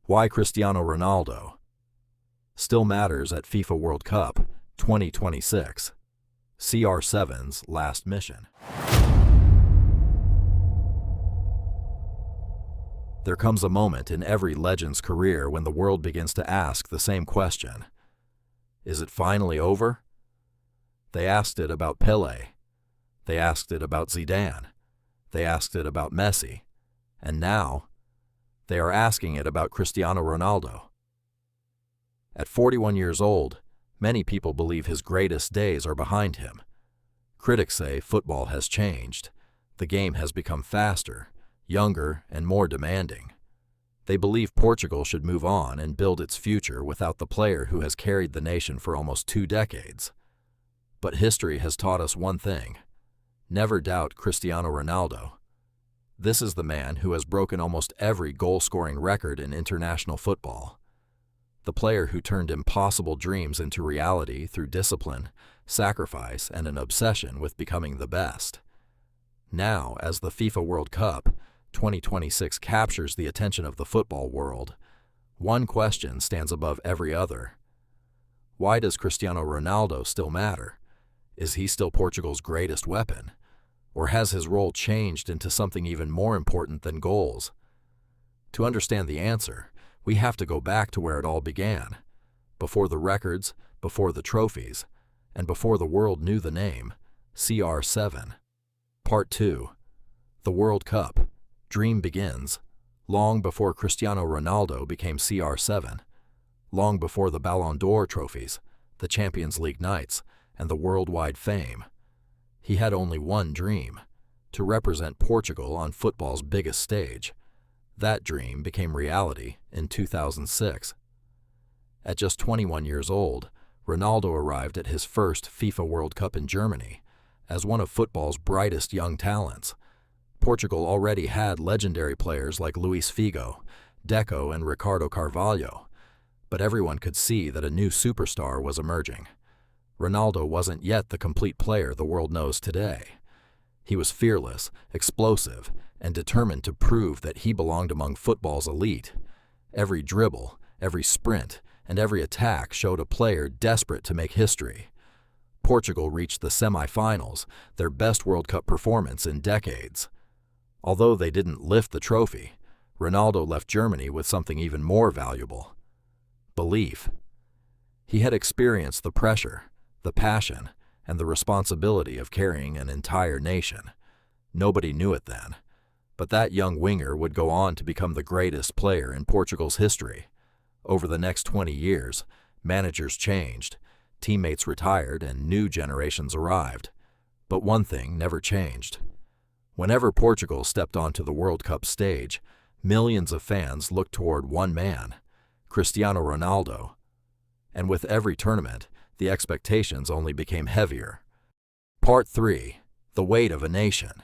Why Cristiano Ronaldo still matters at FIFA World Cup 2026. CR7's last mission. There comes a moment in every legend's career when the world begins to ask the same question. Is it finally over? They asked it about Pelé. They asked it about Zidane. They asked it about Messi. And now, they are asking it about Cristiano Ronaldo. At 41 years old, many people believe his greatest days are behind him. Critics say football has changed. The game has become faster, younger, and more demanding. They believe Portugal should move on and build its future without the player who has carried the nation for almost 2 decades. But history has taught us one thing. Never doubt Cristiano Ronaldo. This is the man who has broken almost every goal-scoring record in international football. The player who turned impossible dreams into reality through discipline, sacrifice, and an obsession with becoming the best. Now, as the FIFA World Cup 2026 captures the attention of the football world, one question stands above every other. Why does Cristiano Ronaldo still matter? Is he still Portugal's greatest weapon? Or has his role changed into something even more important than goals? To understand the answer, we have to go back to where it all began. Before the records, before the trophies, and before the world knew the name, CR7. Part 2. The World Cup. Dream begins. Long before Cristiano Ronaldo became CR7. Long before the Ballon d'Or trophies, the Champions League nights, and the worldwide fame. He had only one dream: to represent Portugal on football's biggest stage. That dream became reality in 2006. At just 21 years old, Ronaldo arrived at his first FIFA World Cup in Germany as one of football's brightest young talents. Portugal already had legendary players like Luis Figo, Deco, and Ricardo Carvalho, but everyone could see that a new superstar was emerging. Ronaldo wasn't yet the complete player the world knows today. He was fearless, explosive, and determined to prove that he belonged among football's elite. Every dribble, every sprint, and every attack showed a player desperate to make history. Portugal reached the semi-finals, their best World Cup performance in decades. Although they didn't lift the trophy, Ronaldo left Germany with something even more valuable: belief. He had experienced the pressure, the passion, and the responsibility of carrying an entire nation. Nobody knew it then, but that young winger would go on to become the greatest player in Portugal's history. Over the next 20 years, managers changed, teammates retired, and new generations arrived. But one thing never changed. Whenever Portugal stepped onto the World Cup stage, millions of fans looked toward one man, Cristiano Ronaldo. And with every tournament, the expectations only became heavier. Part 3. The weight of a nation.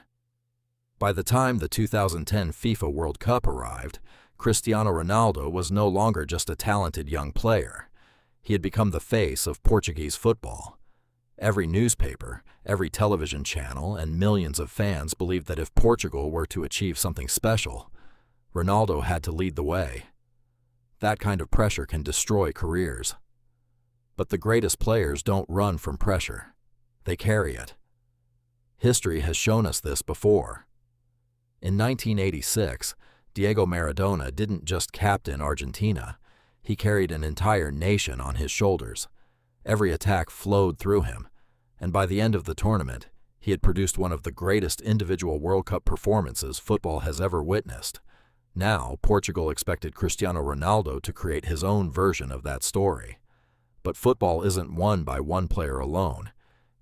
By the time the 2010 FIFA World Cup arrived, Cristiano Ronaldo was no longer just a talented young player. He had become the face of Portuguese football. Every newspaper, every television channel, and millions of fans believed that if Portugal were to achieve something special, Ronaldo had to lead the way. That kind of pressure can destroy careers. But the greatest players don't run from pressure. They carry it. History has shown us this before. In 1986, Diego Maradona didn't just captain Argentina. He carried an entire nation on his shoulders. Every attack flowed through him, and by the end of the tournament, he had produced one of the greatest individual World Cup performances football has ever witnessed. Now, Portugal expected Cristiano Ronaldo to create his own version of that story. But football isn't won by one player alone.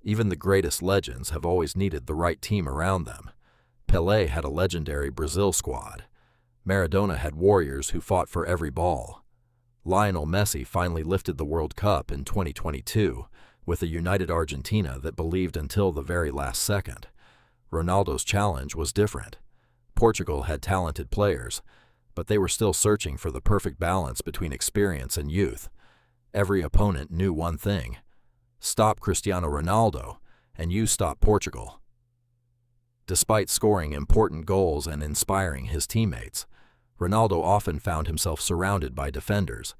Even the greatest legends have always needed the right team around them. Pelé had a legendary Brazil squad. Maradona had warriors who fought for every ball. Lionel Messi finally lifted the World Cup in 2022 with a united Argentina that believed until the very last second. Ronaldo's challenge was different. Portugal had talented players, but they were still searching for the perfect balance between experience and youth. Every opponent knew one thing: stop Cristiano Ronaldo, and you stop Portugal. Despite scoring important goals and inspiring his teammates, Ronaldo often found himself surrounded by defenders,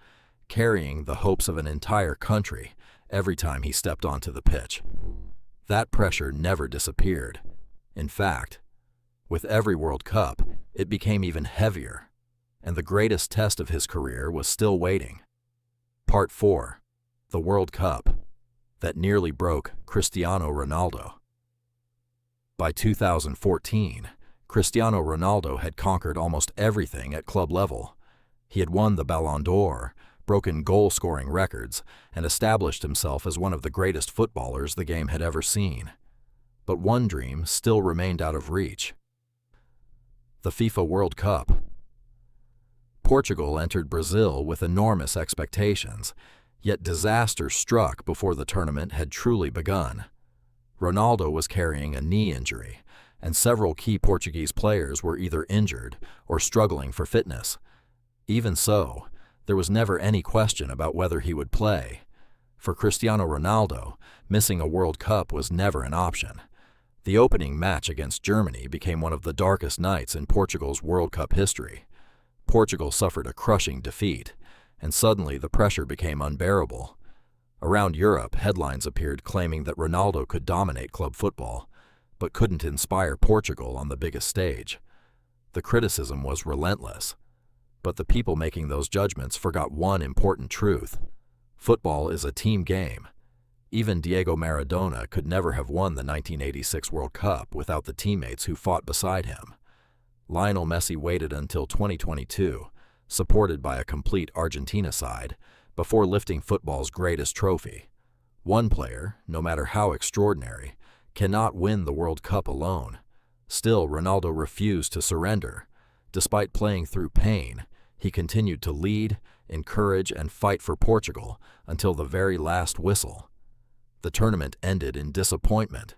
carrying the hopes of an entire country every time he stepped onto the pitch. That pressure never disappeared. In fact, with every World Cup, it became even heavier, and the greatest test of his career was still waiting. Part 4. The World Cup that nearly broke Cristiano Ronaldo. By 2014, Cristiano Ronaldo had conquered almost everything at club level. He had won the Ballon d'Or, broken goal-scoring records, and established himself as one of the greatest footballers the game had ever seen. But one dream still remained out of reach: the FIFA World Cup. Portugal entered Brazil with enormous expectations, yet disaster struck before the tournament had truly begun. Ronaldo was carrying a knee injury, and several key Portuguese players were either injured or struggling for fitness. Even so, there was never any question about whether he would play. For Cristiano Ronaldo, missing a World Cup was never an option. The opening match against Germany became one of the darkest nights in Portugal's World Cup history. Portugal suffered a crushing defeat, and suddenly the pressure became unbearable. Around Europe, headlines appeared claiming that Ronaldo could dominate club football, but couldn't inspire Portugal on the biggest stage. The criticism was relentless, but the people making those judgments forgot one important truth: football is a team game. Even Diego Maradona could never have won the 1986 World Cup without the teammates who fought beside him. Lionel Messi waited until 2022, supported by a complete Argentina side, before lifting football's greatest trophy. One player, no matter how extraordinary, cannot win the World Cup alone. Still, Ronaldo refused to surrender. Despite playing through pain, he continued to lead, encourage, and fight for Portugal until the very last whistle. The tournament ended in disappointment,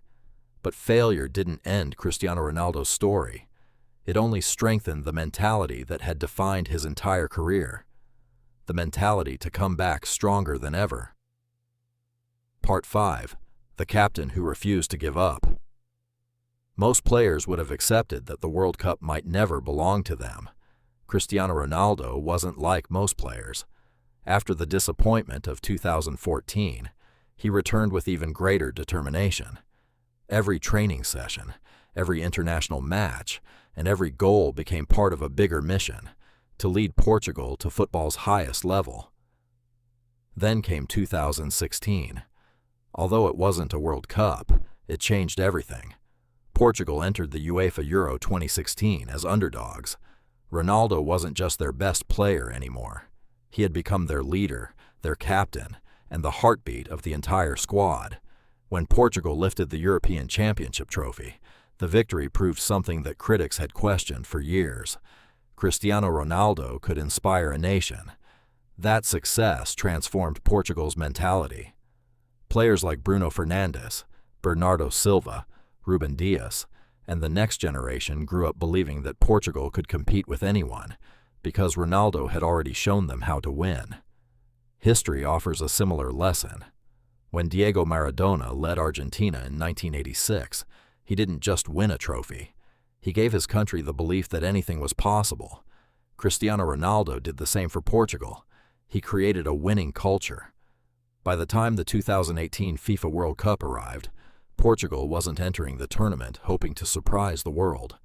but failure didn't end Cristiano Ronaldo's story. It only strengthened the mentality that had defined his entire career: the mentality to come back stronger than ever. Part 5. The captain who refused to give up. Most players would have accepted that the World Cup might never belong to them. Cristiano Ronaldo wasn't like most players. After the disappointment of 2014, he returned with even greater determination. Every training session, every international match, and every goal became part of a bigger mission: to lead Portugal to football's highest level. Then came 2016. Although it wasn't a World Cup, it changed everything. Portugal entered the UEFA Euro 2016 as underdogs. Ronaldo wasn't just their best player anymore. He had become their leader, their captain, and the heartbeat of the entire squad. When Portugal lifted the European Championship trophy, the victory proved something that critics had questioned for years: Cristiano Ronaldo could inspire a nation. That success transformed Portugal's mentality. Players like Bruno Fernandes, Bernardo Silva, Ruben Dias, and the next generation grew up believing that Portugal could compete with anyone, because Ronaldo had already shown them how to win. History offers a similar lesson. When Diego Maradona led Argentina in 1986, he didn't just win a trophy. He gave his country the belief that anything was possible. Cristiano Ronaldo did the same for Portugal. He created a winning culture. By the time the 2018 FIFA World Cup arrived, Portugal wasn't entering the tournament hoping to surprise the world.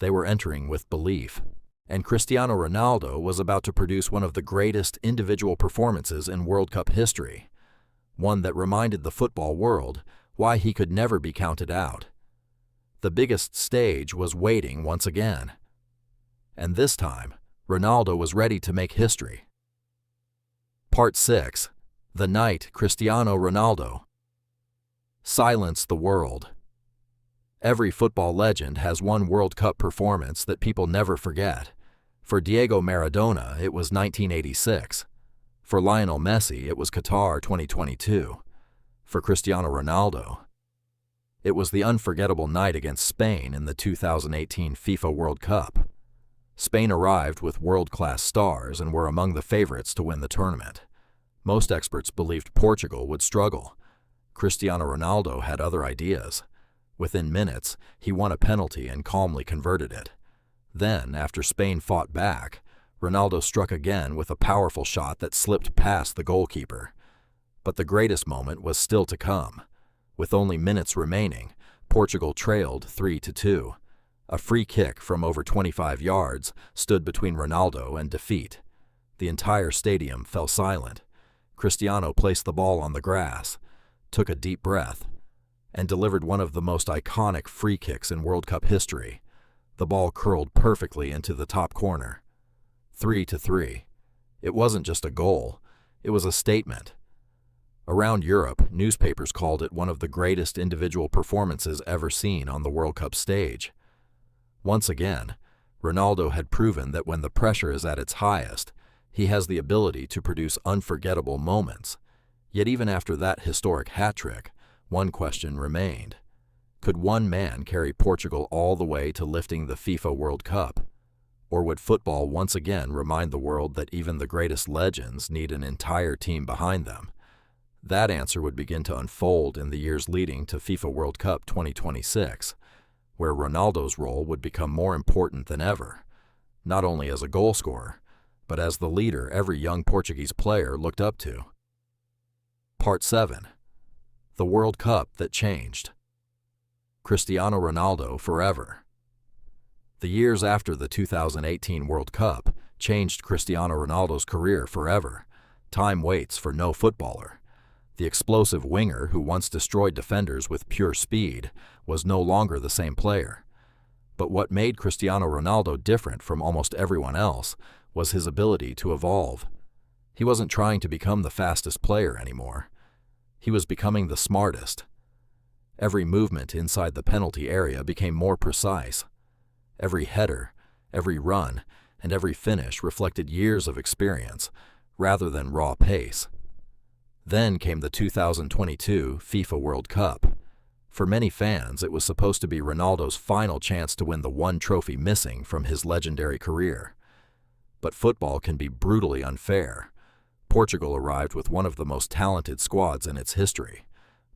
They were entering with belief. And Cristiano Ronaldo was about to produce one of the greatest individual performances in World Cup history, one that reminded the football world why he could never be counted out. The biggest stage was waiting once again. And this time, Ronaldo was ready to make history. Part 6. The night Cristiano Ronaldo silenced the world. Every football legend has one World Cup performance that people never forget. For Diego Maradona, it was 1986. For Lionel Messi, it was Qatar 2022. For Cristiano Ronaldo, it was the unforgettable night against Spain in the 2018 FIFA World Cup. Spain arrived with world-class stars and were among the favorites to win the tournament. Most experts believed Portugal would struggle. Cristiano Ronaldo had other ideas. Within minutes, he won a penalty and calmly converted it. Then, after Spain fought back, Ronaldo struck again with a powerful shot that slipped past the goalkeeper. But the greatest moment was still to come. With only minutes remaining, Portugal trailed 3-2. A free kick from over 25 yards stood between Ronaldo and defeat. The entire stadium fell silent. Cristiano placed the ball on the grass, took a deep breath, and delivered one of the most iconic free kicks in World Cup history. The ball curled perfectly into the top corner. 3-3. It wasn't just a goal, it was a statement. Around Europe, newspapers called it one of the greatest individual performances ever seen on the World Cup stage. Once again, Ronaldo had proven that when the pressure is at its highest, he has the ability to produce unforgettable moments. Yet even after that historic hat-trick, one question remained. Could one man carry Portugal all the way to lifting the FIFA World Cup? Or would football once again remind the world that even the greatest legends need an entire team behind them? That answer would begin to unfold in the years leading to FIFA World Cup 2026, where Ronaldo's role would become more important than ever, not only as a goal scorer, but as the leader every young Portuguese player looked up to. Part 7. The World Cup that changed. Cristiano Ronaldo forever. The years after the 2018 World Cup changed Cristiano Ronaldo's career forever. Time waits for no footballer. The explosive winger who once destroyed defenders with pure speed was no longer the same player. But what made Cristiano Ronaldo different from almost everyone else was his ability to evolve. He wasn't trying to become the fastest player anymore. He was becoming the smartest. Every movement inside the penalty area became more precise. Every header, every run, and every finish reflected years of experience rather than raw pace. Then came the 2022 FIFA World Cup. For many fans, it was supposed to be Ronaldo's final chance to win the one trophy missing from his legendary career. But football can be brutally unfair. Portugal arrived with one of the most talented squads in its history.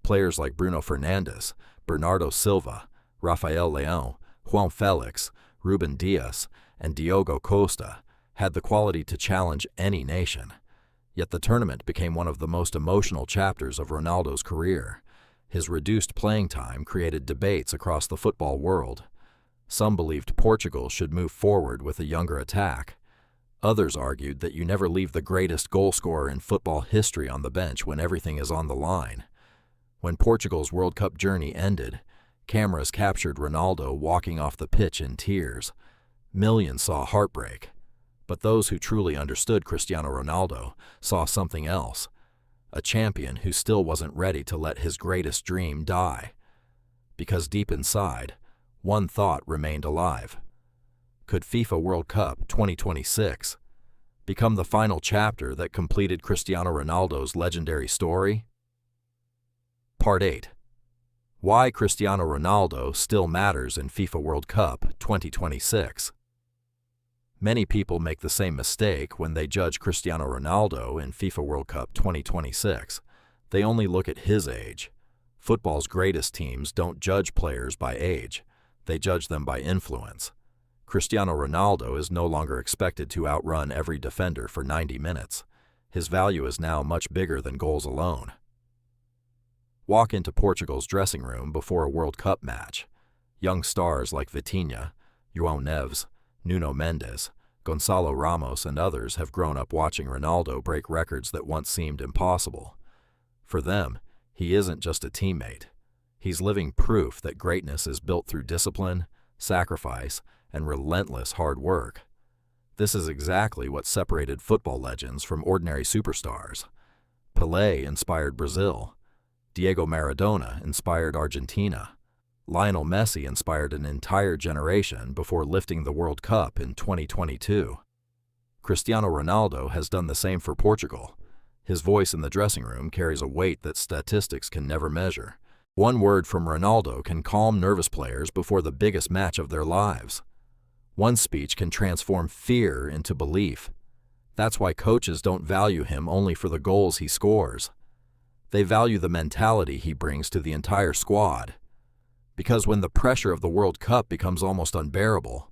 Players like Bruno Fernandes, Bernardo Silva, Rafael Leão, João Felix, Ruben Dias, and Diogo Costa had the quality to challenge any nation. Yet the tournament became one of the most emotional chapters of Ronaldo's career. His reduced playing time created debates across the football world. Some believed Portugal should move forward with a younger attack. Others argued that you never leave the greatest goal scorer in football history on the bench when everything is on the line. When Portugal's World Cup journey ended, cameras captured Ronaldo walking off the pitch in tears. Millions saw heartbreak. But those who truly understood Cristiano Ronaldo saw something else, a champion who still wasn't ready to let his greatest dream die. Because deep inside, one thought remained alive. Could FIFA World Cup 2026 become the final chapter that completed Cristiano Ronaldo's legendary story? Part 8. Why Cristiano Ronaldo still matters in FIFA World Cup 2026. Many people make the same mistake when they judge Cristiano Ronaldo in FIFA World Cup 2026. They only look at his age. Football's greatest teams don't judge players by age. They judge them by influence. Cristiano Ronaldo is no longer expected to outrun every defender for 90 minutes. His value is now much bigger than goals alone. Walk into Portugal's dressing room before a World Cup match. Young stars like Vitinha, João Neves, Nuno Mendes, Gonçalo Ramos, and others have grown up watching Ronaldo break records that once seemed impossible. For them, he isn't just a teammate. He's living proof that greatness is built through discipline, sacrifice, and relentless hard work. This is exactly what separated football legends from ordinary superstars. Pelé inspired Brazil. Diego Maradona inspired Argentina. Lionel Messi inspired an entire generation before lifting the World Cup in 2022. Cristiano Ronaldo has done the same for Portugal. His voice in the dressing room carries a weight that statistics can never measure. One word from Ronaldo can calm nervous players before the biggest match of their lives. One speech can transform fear into belief. That's why coaches don't value him only for the goals he scores. They value the mentality he brings to the entire squad. Because when the pressure of the World Cup becomes almost unbearable,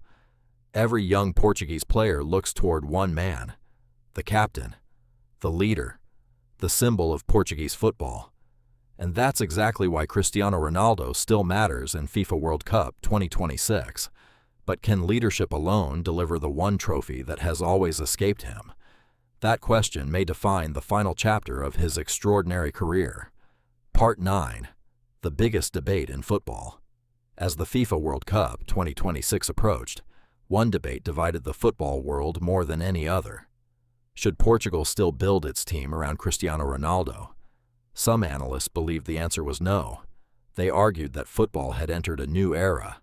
Every young Portuguese player looks toward one man, the captain, the leader, the symbol of Portuguese football. And that's exactly why Cristiano Ronaldo still matters in FIFA World Cup 2026. But can leadership alone deliver the one trophy that has always escaped him? That question may define the final chapter of his extraordinary career. Part 9. The biggest debate in football. As the FIFA World Cup 2026 approached, one debate divided the football world more than any other. Should Portugal still build its team around Cristiano Ronaldo? Some analysts believed the answer was no. They argued that football had entered a new era.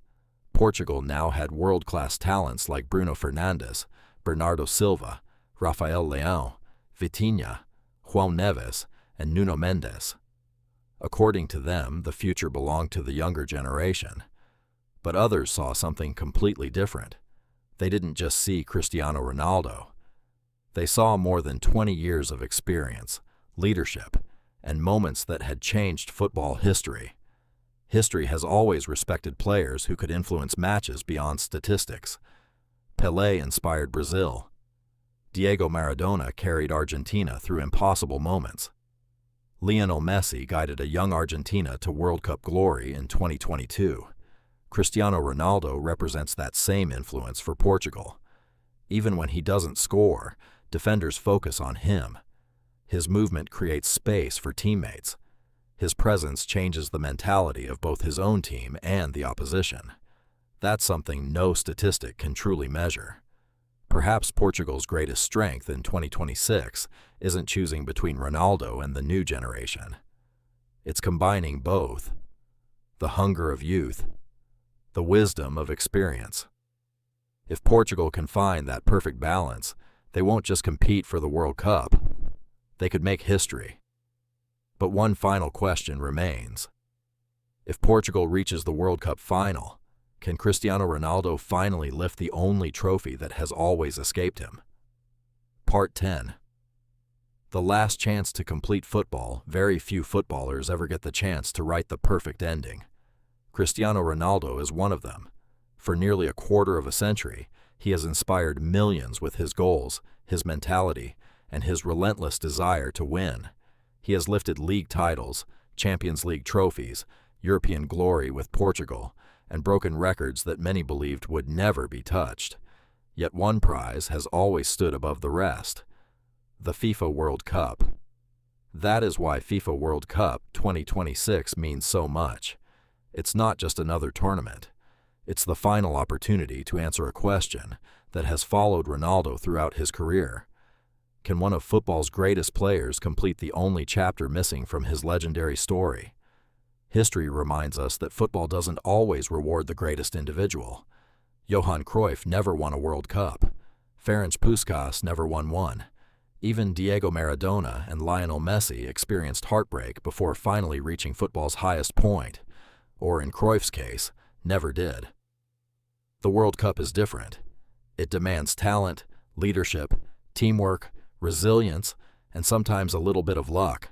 Portugal now had world-class talents like Bruno Fernandes, Bernardo Silva, Rafael Leão, Vitinha, João Neves, and Nuno Mendes. According to them, the future belonged to the younger generation. But others saw something completely different. They didn't just see Cristiano Ronaldo. They saw more than 20 years of experience, leadership, and moments that had changed football history. History has always respected players who could influence matches beyond statistics. Pelé inspired Brazil. Diego Maradona carried Argentina through impossible moments. Lionel Messi guided a young Argentina to World Cup glory in 2022. Cristiano Ronaldo represents that same influence for Portugal. Even when he doesn't score, defenders focus on him. His movement creates space for teammates. His presence changes the mentality of both his own team and the opposition. That's something no statistic can truly measure. Perhaps Portugal's greatest strength in 2026 isn't choosing between Ronaldo and the new generation. It's combining both. The hunger of youth, the wisdom of experience. If Portugal can find that perfect balance, they won't just compete for the World Cup. They could make history. But one final question remains. If Portugal reaches the World Cup final, can Cristiano Ronaldo finally lift the only trophy that has always escaped him? Part 10. The last chance to complete football. Very few footballers ever get the chance to write the perfect ending. Cristiano Ronaldo is one of them. For nearly a quarter of a century, he has inspired millions with his goals, his mentality, and his relentless desire to win. He has lifted league titles, Champions League trophies, European glory with Portugal, and broken records that many believed would never be touched. Yet one prize has always stood above the rest: the FIFA World Cup. That is why FIFA World Cup 2026 means so much. It's not just another tournament. It's the final opportunity to answer a question that has followed Ronaldo throughout his career. Can one of football's greatest players complete the only chapter missing from his legendary story? History reminds us that football doesn't always reward the greatest individual. Johan Cruyff never won a World Cup. Ferenc Puskás never won one. Even Diego Maradona and Lionel Messi experienced heartbreak before finally reaching football's highest point, or in Cruyff's case, never did. The World Cup is different. It demands talent, leadership, teamwork, resilience, and sometimes a little bit of luck.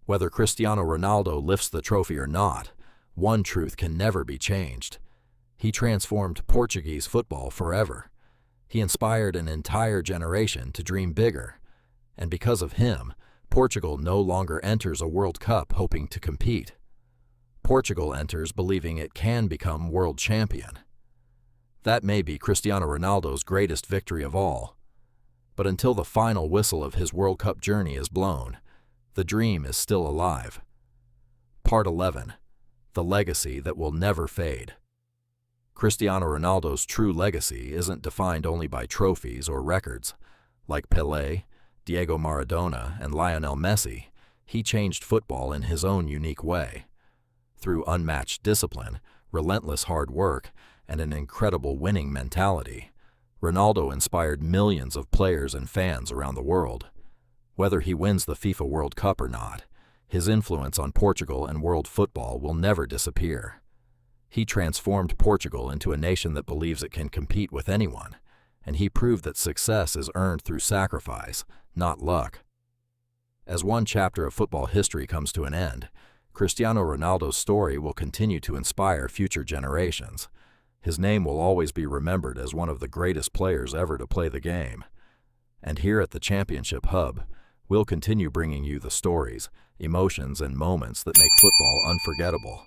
Whether Cristiano Ronaldo lifts the trophy or not, one truth can never be changed. He transformed Portuguese football forever. He inspired an entire generation to dream bigger. And because of him, Portugal no longer enters a World Cup hoping to compete. Portugal enters believing it can become world champion. That may be Cristiano Ronaldo's greatest victory of all. But until the final whistle of his World Cup journey is blown, the dream is still alive. Part 11. The legacy that will never fade. Cristiano Ronaldo's true legacy isn't defined only by trophies or records. Like Pelé, Diego Maradona, and Lionel Messi, he changed football in his own unique way. Through unmatched discipline, relentless hard work, and an incredible winning mentality, Ronaldo inspired millions of players and fans around the world. Whether he wins the FIFA World Cup or not, his influence on Portugal and world football will never disappear. He transformed Portugal into a nation that believes it can compete with anyone, and he proved that success is earned through sacrifice, not luck. As one chapter of football history comes to an end, Cristiano Ronaldo's story will continue to inspire future generations. His name will always be remembered as one of the greatest players ever to play the game. And here at the Championship Hub, we'll continue bringing you the stories, emotions, and moments that make football unforgettable.